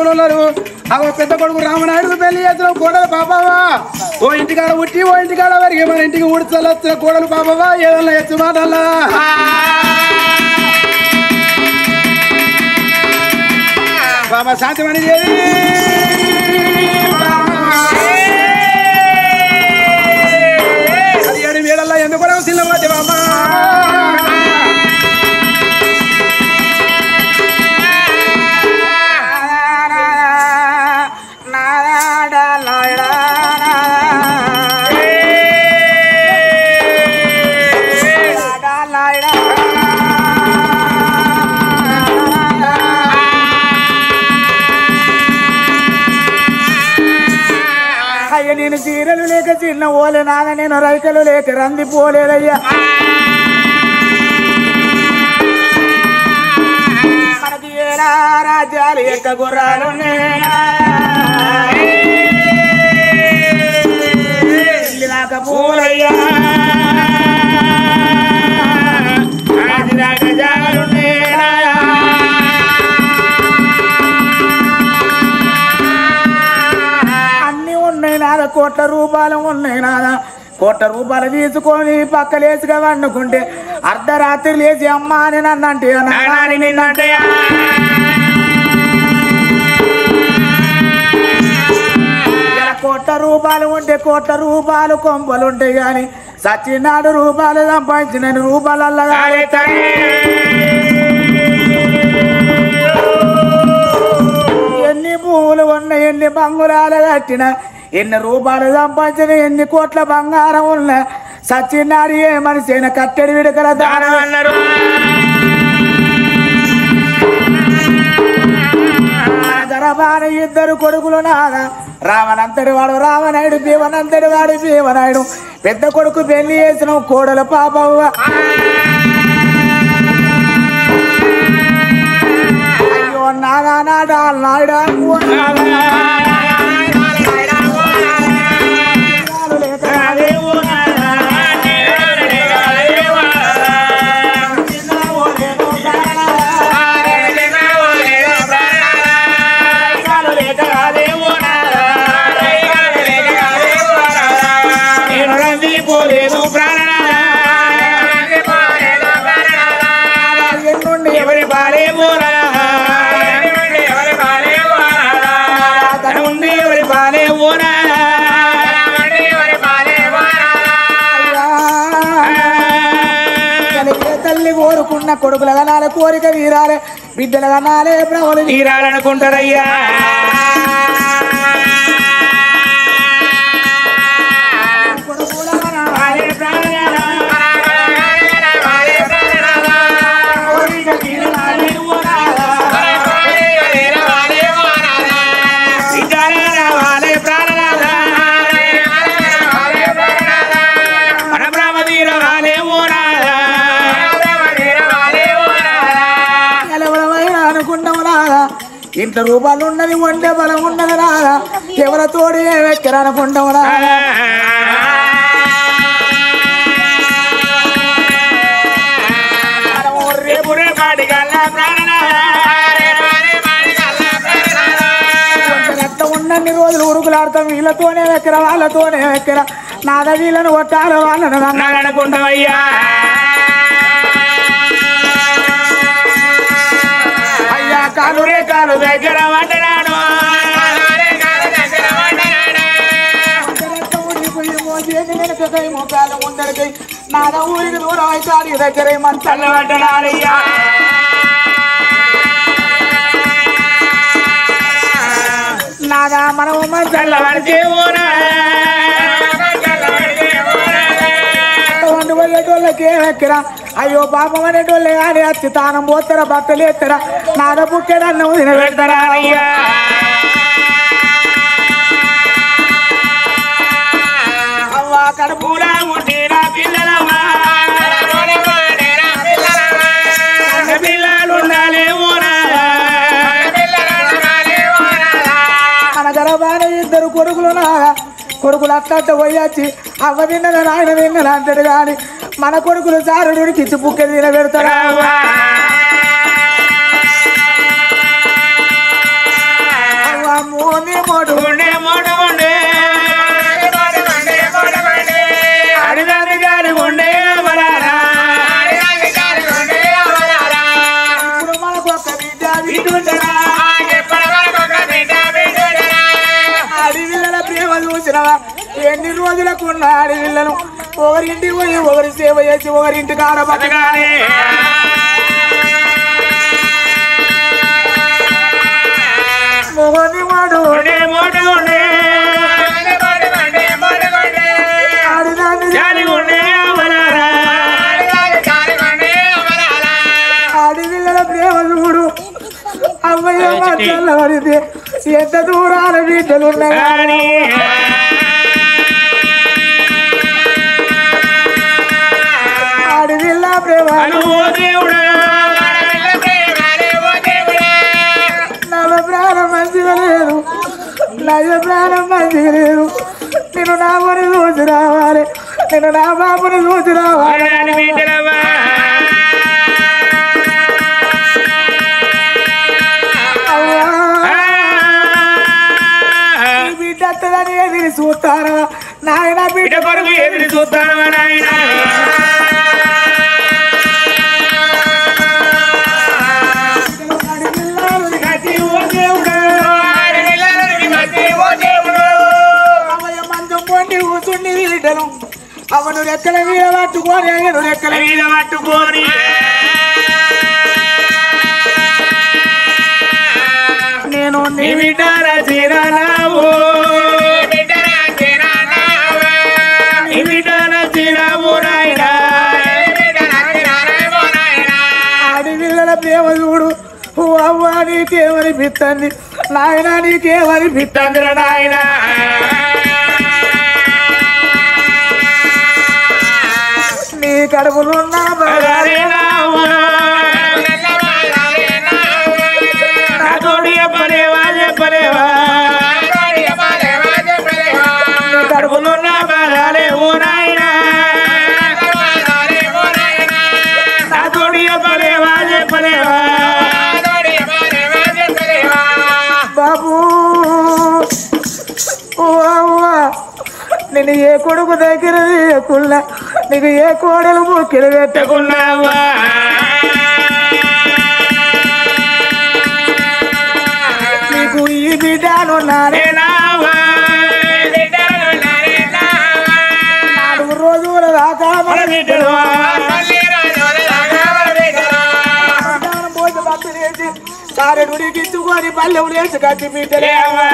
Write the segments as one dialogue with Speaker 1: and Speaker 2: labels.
Speaker 1: కొడుకులు ఉన్నారు అవ పెద్ద కొడుకు రామనాయుడు పెళ్లి చేసిన కోడలు పాపవా ఓ ఇంటికాడ ఉట్టి ఓ ఇంటికాడ వరికి మన ఇంటికి ఊడ్చలొచ్చిన కోడలు పాపవా ఏదన్నా ఎచ్చు మాటల్లా బాబా శాంతిమణి దేవి అది 7 వేళల్లో ఎందుకు చిన్నవాటి బాబా నేను చీరలు లేక చిన్న ఓలే నాన్న నేను రైకలు లేక రంది పోలేదయ్యా మనకి ఏడా రాజ్యాలు ఎక్క గుర్రాలు నాక పూలయ్యా కోట్ల రూపాయలు ఉన్నాయి నాదా కోట్ల రూపాయలు తీసుకొని పక్కలేసుగా వండుకుంటే అర్ధరాత్రి లేచి అమ్మ అని నన్నంటే నిన్నంటే కోట్ల రూపాయలు ఉంటే కోట్ల రూపాయలు కొంపలు ఉంటాయి కానీ సచ్చినాడు రూపాయలు సంపాదించిన రూపాయలల్లా ఎన్ని పువ్వులు ఉన్నాయి ఎన్ని బంగురాలు కట్టిన ఎన్ని రూపాయలు సంపాదించిన ఎన్ని కోట్ల బంగారం ఉన్నా సచ్చినాడు ఏ మనిషి అయినా కట్టెడి విడకల దానం అన్నారు గర్భాన 2 కొడుకులు నాదా రావనంతటి వాడు రామనాయుడు భీమనంతటి వాడు భీమనాయుడు పెద్ద కొడుకు పెళ్లి చేసిన కోడలు పాపవ్వ అయ్యో నాదా నాడా నాయుడా కోరుకున్న కొడుకుల కనాలే కోరిక తీరాలే బిడ్డల కనాలే బ్రహ్మలు తీరాలనుకుంటారయ్యా ఇంత రూపాయలు ఉన్నది వండే బలం ఉన్నది రాదా ఎవరితోడు ఎక్కరనుకుంటాం రా ఉన్నన్ని రోజులు ఉరుకులాడతాం వీళ్ళతోనే ఎక్కర వాళ్ళతోనే ఎక్కర నాద వీళ్ళను కొట్టాలి వాళ్ళను అనుకుంటామయ్యా కాలు రే కాలు దగ్గర వంటనాడు వెనకకై మోకాలు ముందరికై నాద ఊరికి దూరం అయితే అడిగి దగ్గర మంచాలు వంటనాడయ్యా నాదా మనము మంచాల పడితే వండుకోళ్ళకే ఎక్కరా అయ్యో పాపం అనేటోళ్ళే కానీ వచ్చి తానం పోతారా బట్టలు ఎత్తరా నాద పుట్టేదన్నం తినబెడతారా అయ్యా అవ్వ కడుపులా ఉంటేరా పిల్లలమ్మా పిల్లలు ఉండాలి మన గర్భాన 2 కొడుకులు నాగా కొడుకులు అట్ట పోయొచ్చి అవ్వ తిన్నదా నాయన తిన్నదా అంటాడు కానీ మన కొడుకులు సారుడికి ఇచ్చి పుక్కెలు తినబెడతారా మొగని మోటు ఉండే మోటు ఉండే అడిదాని గారి ఉండే అమరారా ఇప్పుడు మనకు ఒక బిడ్డ బిడ్డుండరా అడివిళ్ళ ప్రేమ చూసినవా ఎన్ని రోజులకు ఉన్న అడివిళ్ళను ఒకరింటికి పోయి ఒకరి సేవ చేసి ఒకరింటికి ఆడబట్టగానే మొగని వాడు అడివిళ్ళ ప్రేమ చూడు అమ్మయ్య చల్లబడితే ఎంత దూరాల బిడ్డలున్నాయి అడివిళ్ళ ప్రేమ నవ ప్రాణం మంచిగా లేదు నయ ప్రాణం మంచిగా లేదు నేను నా పని చూసి రావాలి నేను నా బాబుని చూసి రావాలి బిడ్డ వస్తుందని ఎదిరి చూస్తాను నాయన బిడ్డ కొడుకు ఎదిరి చూస్తాను నాయన కూర్చుండి వీటను అవను రెక్కల మీద పట్టుకొని అయ్యను రెక్కల మీద పట్టుకొని నేను నీ బిడ్డరా చిరావు నీ బిడ్డరా చిరావు నాయనా అడివిళ్ళ ప్రేమ చూడు అవ్వ నీకేమనిపిస్తుంది నాయన నీకేమనిపిస్తుంది రా నాయన నీ కడుపులున్నా చెప్పలేవా చెప్పలేవా నీ కడుపులున్నా బాగాలేవు నాయన నాతోడి చెప్పలేవా చెప్పలేవా బాబు నేను ఏ కొడుకు దగ్గర లేకున్నా నీకు ఏ కోడలు ముఖ్యలు పెట్టకున్నావా నీకు ఈ బిడ్డను నారేనావా 4 రోజుల దాకా మన బిడ్డలు పోసి పప్పు వేసి సారెడు ఉడికించుకొని పల్లె వేసి కట్టి బిడ్డలేవా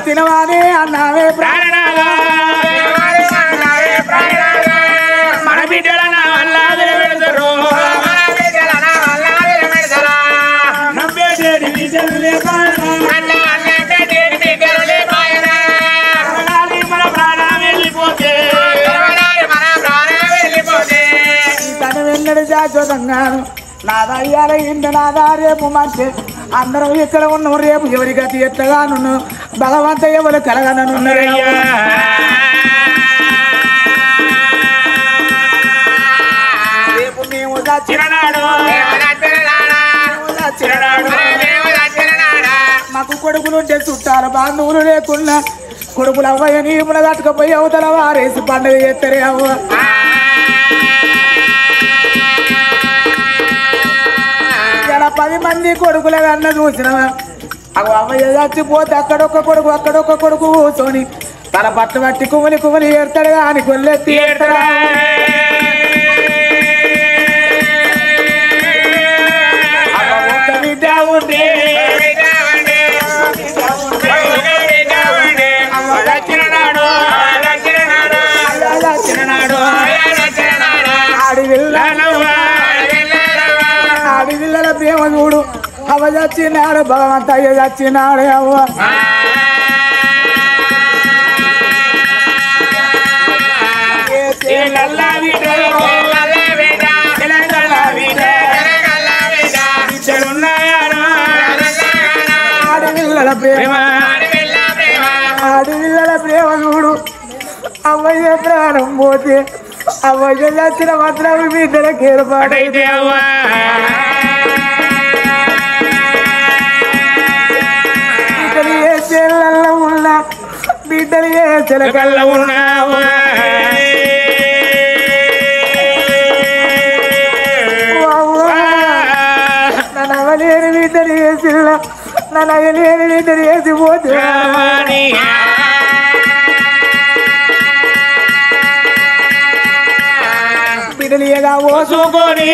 Speaker 1: తినవానే అన్నావే ప్రాణనాగా మన బిడ్డల నా వల్ల పెడతారు నమ్మేటేడి బిడ్డలు మన ప్రాణం వెళ్ళిపోతే తను వెన్నడి శాశ్వతంగాను నాదయ్యాల ఇంటి నాదా రేపు మంచి అందరం ఇక్కడ ఉన్నాం రేపు ఎవరి గతి ఎట్లగాను భగవంత ఎవరు కలగననున్నారయ్యా రేపు మేము చిరనాడు మాకు కొడుకులుంటే చుట్టాలు బాంధువులు లేకున్నా కొడుకులు అవ్వయ్య నీమున తట్టుకపోయి అవతల వారేసి పండుగ చేస్తారే అవ్వ ఇలా 10 మంది కొడుకుల కన్నా చూసినవా అవి అవ్వయ్య చచ్చిపోతే అక్కడొక్క కొడుకు కూర్చొని తన పట్టు పట్టి కుమలి ఏడతాడు కానీ కొల్లెత్తి ఏడతాడా బిడ్డ ఉంటే ఆడివిల్లల ప్రేమ చూడు అవ చచ్చినాడు భగవంతయ్య చచ్చినాడు అవ్వ ఆడివిల్లల ప్రేమ చూడు అవ్వయ్య ప్రాణం పోతే అవ్వయ్య చచ్చిన మాత్రం మీ ఇద్దరికి ఏర్పాటైతే అవ్వ చిలకల్ల ఉన్నావు నవలేని వీటని వేసిల్ల నయలేని వీటని వేసిపోతే బిడ్డలియగా ఓసుకొని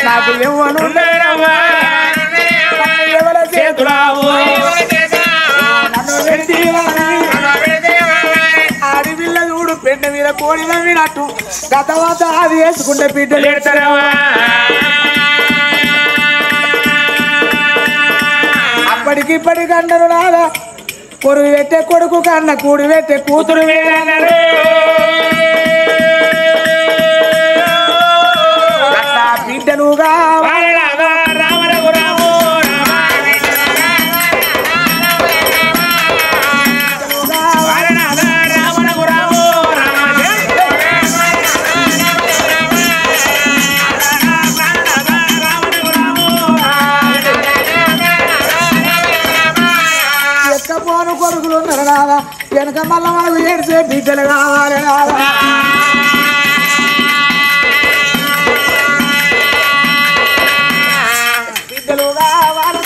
Speaker 1: నాకు ఎవరు ఎవర చేతురావు ఆడిపిల్ల చూడు పెండ మీద కోడి నవ్వినట్టు గతవాత అది వేసుకుంటే బిడ్డలు ఎడతారవా అప్పటికిప్పటికి అన్నారు నాదా కొరువు పెట్టే కొడుకు కన్న కూడి పెట్టే కూతురు వేరన్నారు అట్లా బిడ్డలుగా ఎక్కపోను కొడుకులు ఉన్నారు నాదా వెనక మళ్ళా మనకు ఏడ్చే బిడ్డలు కావాలి నాదా బిడ్డలు కావాలి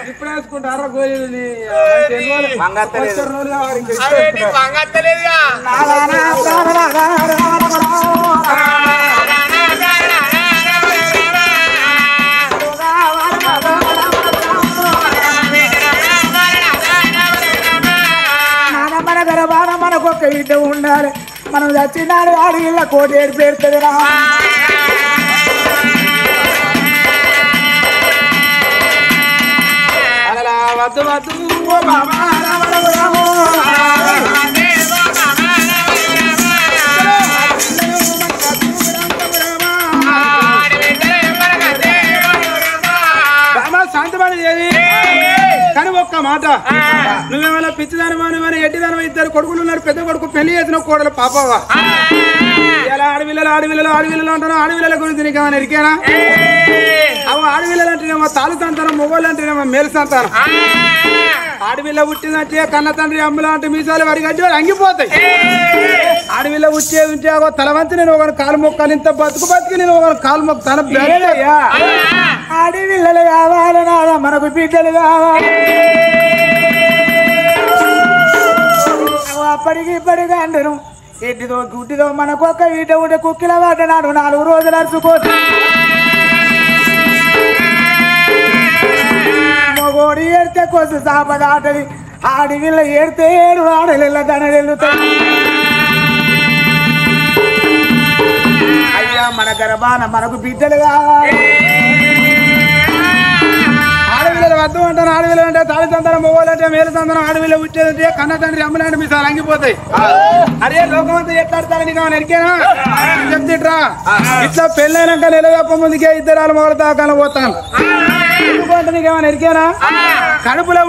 Speaker 1: ఇప్పుడు వేసుకుంటారా గోళీలు మన గర్భాన మనకొక్క బిడ్డ ఉండాలి మనం చచ్చినాడు వాడి ఇళ్ళ కోటి ఏడు పేరుతుంది రా వద్దు వద్దు ఓ బాబా శాంతపడి ఏది కానీ ఒక్క మాట నువ్వేమైనా పిచ్చిదానమని ఎట్టిదానం ఇద్దరు కొడుకులు ఉన్నారు పెద్ద కొడుకు పెళ్లి చేసిన కోడలు పాపవా ఇలా ఆడవిల్లలు అంటారు ఆడవిల్లల గురించి నీకు ఏమైనా ఎరికేనా అవి ఆడవిల్లలు అంటేనేమో తాలు సంతానం మొగోళ్ళు అంటేనేమో మేలు సంతానం ఆడవిల్ల పుట్టిందంటే కన్న తండ్రి అమ్ములు అంటే మీసాలు వాడి గడ్డి అంగిపోతాయి ఆడవిల్ల పుట్టేది ఉంటే తల వంచి నేను ఒక కాలు మొక్కలు ఇంత బతుకు నేను ఒక కాలు మొక్క తన ఆడవిల్లలు కావాలి నాదా మనకు బిడ్డలు కావాలి అప్పటికి ఇప్పటికి అంటాను ఎడ్డిదో గుడ్డిదో మనకొక్క ఈట ఉంటే కుక్కిల వాడినాడు 4 రోజులు అరుచుకోవచ్చు మొగోడి ఏడితే కొద్ది సాప దాటది ఆడవిల్ల ఏడితే 7 ఆడలిల్ల దనెలుతాయి అయ్యా మన గర్భాన మనకు బిడ్డలు కావాలి ఆడవిల్లలు వద్దు అంటారు ఆడవిల్ల అంటే తాళి సంతానం మొగోళ్ళంటే మేలు సంతానం ఆడవిల్ల పుట్టేదంటే కన్న తండ్రి అమ్ములంటే మీ సార్ అంగిపోతాయి అరే లోకమంతా ఎట్లాడతారని కావాలి ఎరికేనా చెప్తిట్రా ఇట్లా పెళ్ళైనాక నెల తప్ప ముందుకే 2 మొగలు దాకా పోతాను ఎందుకంటే నీకు ఏమైనా ఎరికేనా కడుపులో